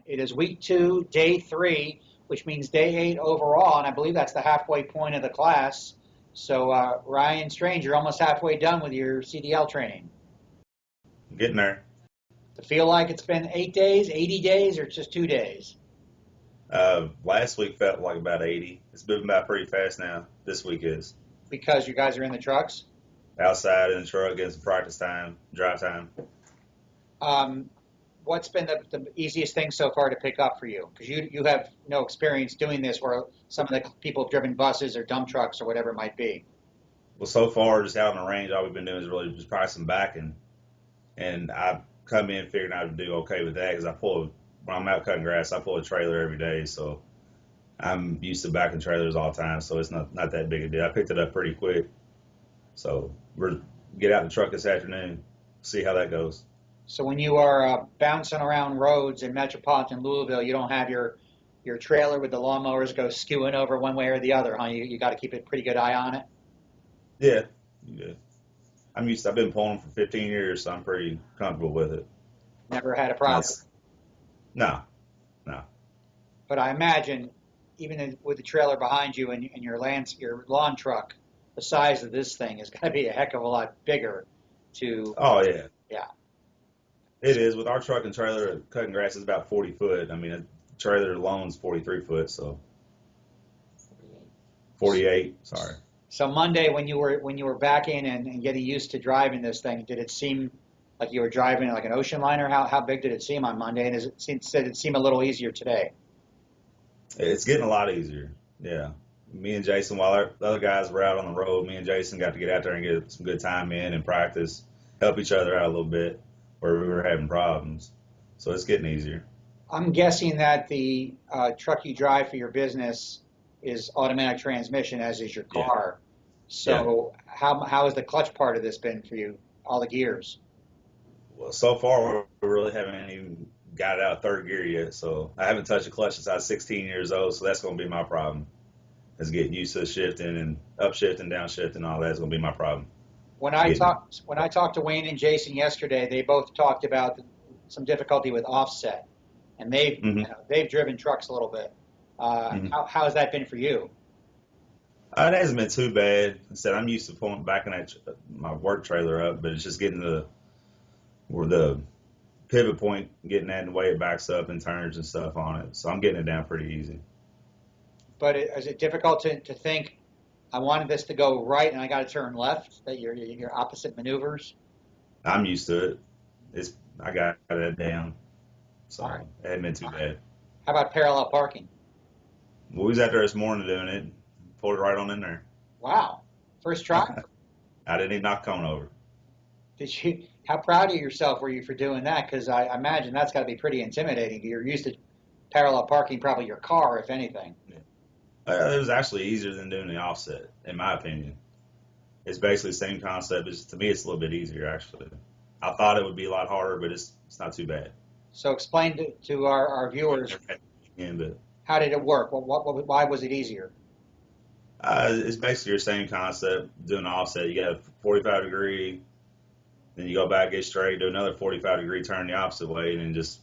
It is week 2, day 3, which means day 8 overall, and I believe that's the halfway point of the class. So, Ryan Strange, you're almost halfway done with your CDL training. Getting there. To feel like it's been 8 days, 80 days, or just 2 days? Last week felt like about 80. It's moving by pretty fast now. This week is. Because you guys are in the trucks? Outside in the truck, getting some practice time, drive time. What's been the easiest thing so far to pick up for you? Because you have no experience doing this where some of the people have driven buses or dump trucks or whatever it might be. Well, so far, just out on the range, all we've been doing is really just practicing backing. And I come in figuring I would do okay with that because when I'm out cutting grass, I pull a trailer every day. So I'm used to backing trailers all the time. So it's not that big a deal. I picked it up pretty quick. So we're get out in the truck this afternoon, see how that goes. So when you are bouncing around roads in metropolitan Louisville, you don't have your trailer with the lawnmowers go skewing over one way or the other, huh? You got to keep a pretty good eye on it. Yeah. I've been pulling them for 15 years, so I'm pretty comfortable with it. Never had a problem. No. But I imagine, even with the trailer behind you and your lawn truck, the size of this thing is going to be a heck of a lot bigger. Oh yeah. Yeah. It is. With our truck and trailer, cutting grass is about 40 foot. I mean, a trailer alone's 43 foot, so 48. Sorry. So Monday, when you were back in and getting used to driving this thing, did it seem like you were driving like an ocean liner? How big did it seem on Monday? And did it seem a little easier today? It's getting a lot easier. Yeah. Me and Jason, while the other guys were out on the road, me and Jason got to get out there and get some good time in and practice, help each other out a little bit where we were having problems. So it's getting easier. I'm guessing that the truck you drive for your business is automatic transmission, as is your car. Yeah. So how has the clutch part of this been for you, all the gears? Well, so far we really haven't even got it out of third gear yet. So I haven't touched the clutch since I was 16 years old. So that's going to be my problem, is getting used to shifting and upshifting, downshifting, all that is going to be my problem. When I talked to Wayne and Jason yesterday, they both talked about some difficulty with offset, and they've driven trucks a little bit. How has that been for you? It hasn't been too bad. Instead, I'm used to backing my work trailer up, but it's just getting where the pivot point, getting that in the way it backs up and turns and stuff on it. So I'm getting it down pretty easy. But is it difficult to think, I wanted this to go right and I got to turn left, that your opposite maneuvers? I'm used to it. I got that down. So It hasn't been too bad. How about parallel parking? Well, we was out there this morning doing it. Pulled it right on in there. Wow. First try? I didn't even knock cone over. How proud of yourself were you for doing that? Because I imagine that's got to be pretty intimidating. You're used to parallel parking probably your car, if anything. Yeah. It was actually easier than doing the offset, in my opinion. It's basically the same concept. To me, it's a little bit easier, actually. I thought it would be a lot harder, but it's not too bad. So explain to our viewers, how did it work? Why was it easier? It's basically your same concept, doing the offset. You got a 45 degree, then you go back, get straight, do another 45 degree turn the opposite way, and then just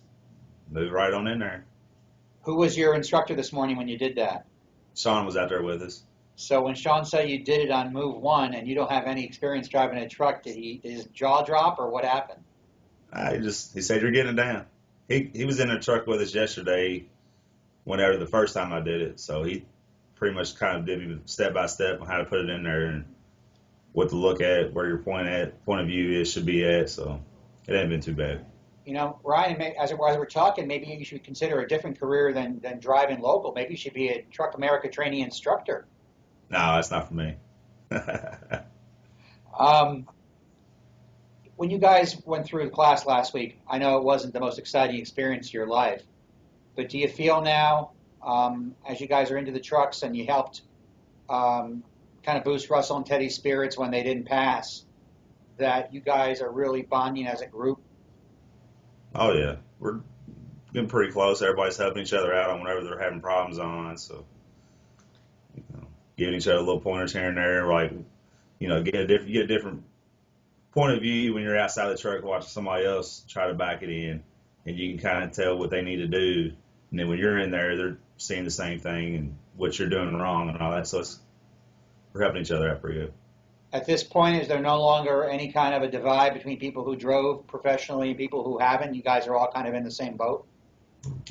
move right on in there. Who was your instructor this morning when you did that? Sean was out there with us. So when Sean said you did it on move 1 and you don't have any experience driving a truck, did his jaw drop or what happened? He said, you're getting it down. He was in the truck with us yesterday whenever the first time I did it. So he pretty much kind of did me step by step on how to put it in there and what to look at, where your point of view should be at. So it hasn't been too bad. You know, Ryan, as we're talking, maybe you should consider a different career than driving local. Maybe you should be a Truck America trainee instructor. No, that's not for me. When you guys went through the class last week, I know it wasn't the most exciting experience of your life, but do you feel now, as you guys are into the trucks and you helped kind of boost Russell and Teddy's spirits when they didn't pass, that you guys are really bonding as a group? Oh, yeah. We're getting pretty close. Everybody's helping each other out on whenever they're having problems on. So, giving each other little pointers here and there. Like, you get a different point of view when you're outside the truck watching somebody else try to back it in. and you can kind of tell what they need to do. And then when you're in there, they're seeing the same thing and what you're doing wrong and all that. So we're helping each other out pretty good. At this point, is there no longer any kind of a divide between people who drove professionally and people who haven't? You guys are all kind of in the same boat?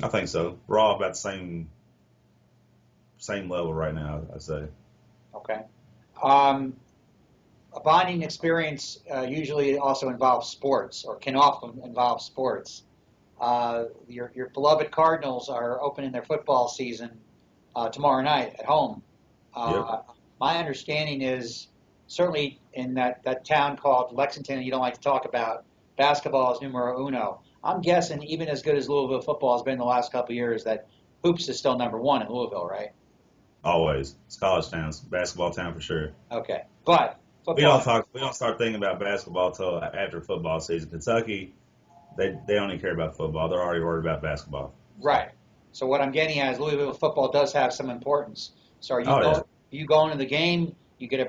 I think so. We're all about the same level right now, I'd say. Okay. A bonding experience usually also involves sports, or can often involve sports. Your beloved Cardinals are opening their football season tomorrow night at home. Yep. My understanding is, certainly in that town called Lexington you don't like to talk about, basketball is numero uno. I'm guessing even as good as Louisville football has been the last couple of years, that hoops is still number one in Louisville, right? Always. It's college towns, basketball town for sure. Okay. But We football, don't start thinking about basketball till after football season. Kentucky, they don't even care about football. They're already worried about basketball. right. So what I'm getting at is Louisville football does have some importance. So you going to the game?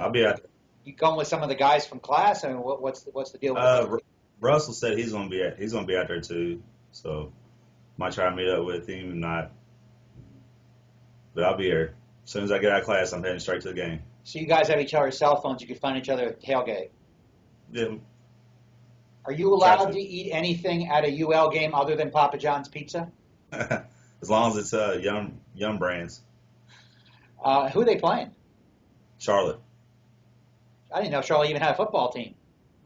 I'll be out You going with some of the guys from class? I mean, what's the deal with there. that? Russell said he's gonna be out there too. So might try to meet up with him, if not. But I'll be here. As soon as I get out of class, I'm heading straight to the game. So you guys have each other's cell phones. You can find each other at the tailgate. Yeah. Are you allowed to eat anything at a UL game other than Papa John's pizza? As long as it's Yum Brands. Who are they playing? Charlotte. I didn't know Charlotte even had a football team.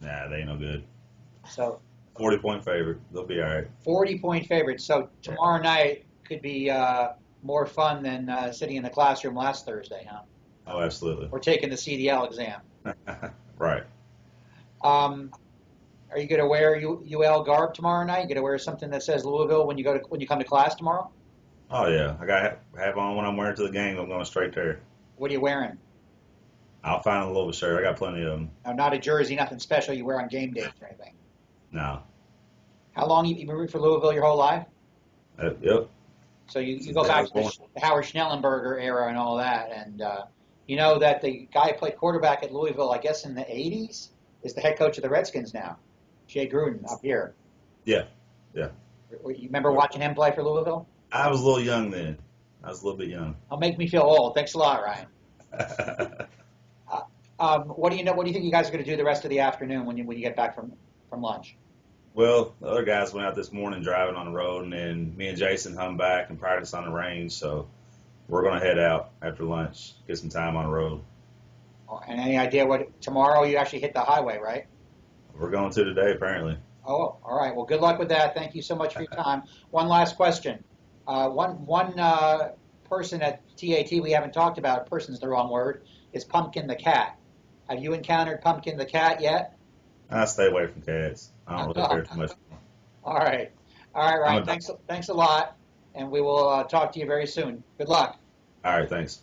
Nah, they ain't no good. So 40-point favorite. They'll be all right. 40-point favorites. So tomorrow night could be more fun than sitting in the classroom last Thursday, huh? Oh, absolutely. Or taking the CDL exam. Right. Are you going to wear UL garb tomorrow night? You going to wear something that says Louisville when you come to class tomorrow? Oh yeah, I got to have on when I'm wearing to the game. I'm going straight there. What are you wearing? I'll find a Louisville shirt. I got plenty of them. No, not a jersey, nothing special you wear on game days or anything. No. How long you been rooting for Louisville your whole life? Yep. So you go back to the Howard Schnellenberger era and all that, and you know that the guy who played quarterback at Louisville, I guess in the 80s, is the head coach of the Redskins now, Jay Gruden up here. Yeah. You remember watching him play for Louisville? I was a little young then. I was a little bit young. Don't make me feel old. Thanks a lot, Ryan. What do you think you guys are going to do the rest of the afternoon when you get back from lunch? Well, the other guys went out this morning driving on the road, and then me and Jason hung back and practiced on the range. So we're going to head out after lunch, get some time on the road. And any idea what tomorrow you actually hit the highway, right? We're going to today, apparently. Oh, all right. Well, good luck with that. Thank you so much for your time. One last question. One person at TAT we haven't talked about, person's the wrong word, is Pumpkin the cat. Have you encountered Pumpkin the cat yet? I stay away from cats. I don't really care too much. All right, Ryan. Thanks a lot, and we will talk to you very soon. Good luck. All right, thanks.